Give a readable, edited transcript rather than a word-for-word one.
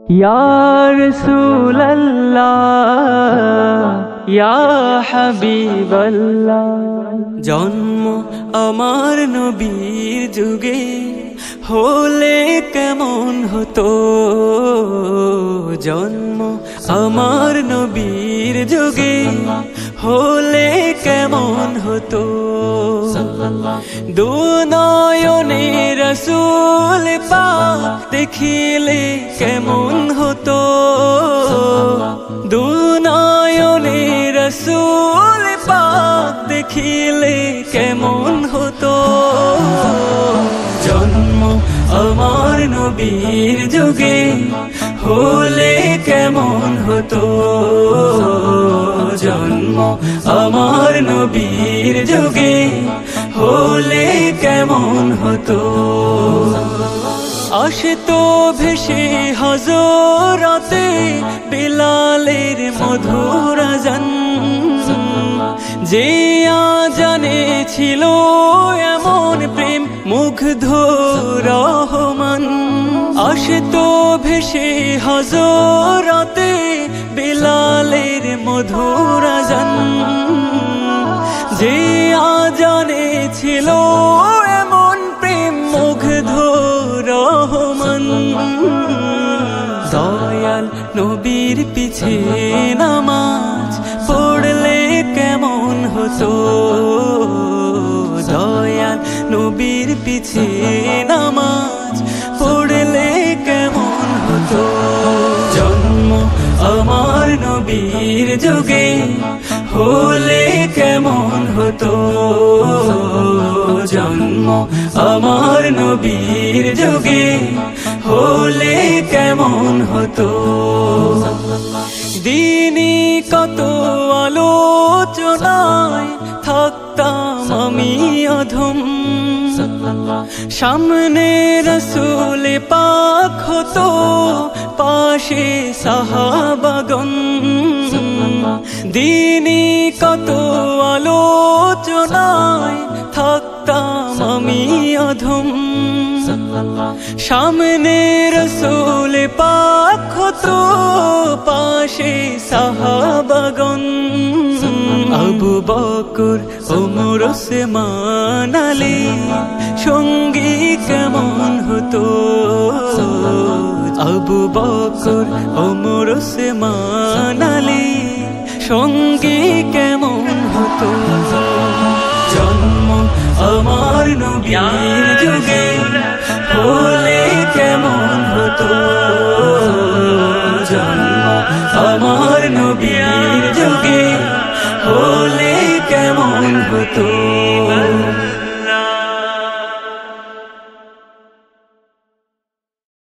ইয়া রাসূলুল্লাহ ইয়া হাবিবাল্লাহ। জন্ম আমার নবীর যুগে হলে কেমন হতো, জন্ম আমার নবীর যুগে হলে কেমন হতো। দুনয়নে রাসূল পাক দেখিলে কেমন হতো, দুনয়নে রাসূল পাক দেখিলে কেমন হতো। জন্ম আমার নবীর যুগে হলে কেমন হতো, জন্ম আমার নবীর যুগে হলে কেমন হতো। আসতো ভেসে হযরতে বিলালের মধুর আযান, যে আযানে ছিল এমন প্রেম মুগ্ধ রহমান। আসতো ভেসে হযরতে বিলালের মধুর আযান, যে আযানে ছিল এমন প্রেম মুগ্ধ রহমান। দয়াল নবীর পিছে নামাজ পড়লে কেমন হতো, দয়াল নবীর পিছে নামাজ পড়লে কেমন হতো। জন্ম আমার নবীর যুগে হলে কেমন হতো, জন্ম আমার নবীর যুগে হলে কেমন হতো। দিনই কত আলোচনায় থাকতাম আমি অধম, সামনে রাসূল পাক হতো পাশে সাহাবাগণ। দিনই কত আলোচনায় থাকতাম আমি অধম, সামনে রাসূল পাক হতো পাশে সাহাবাগণ। আবু বকর ওমর ওসমান আলী সঙ্গী কেমন হতো, আবু বকর ওমর ওসমান আলী সঙ্গী কেমন হতো। জন্ম আমার নবীর যুগে হলে কেমন হতো, জন্ম আমার নবীর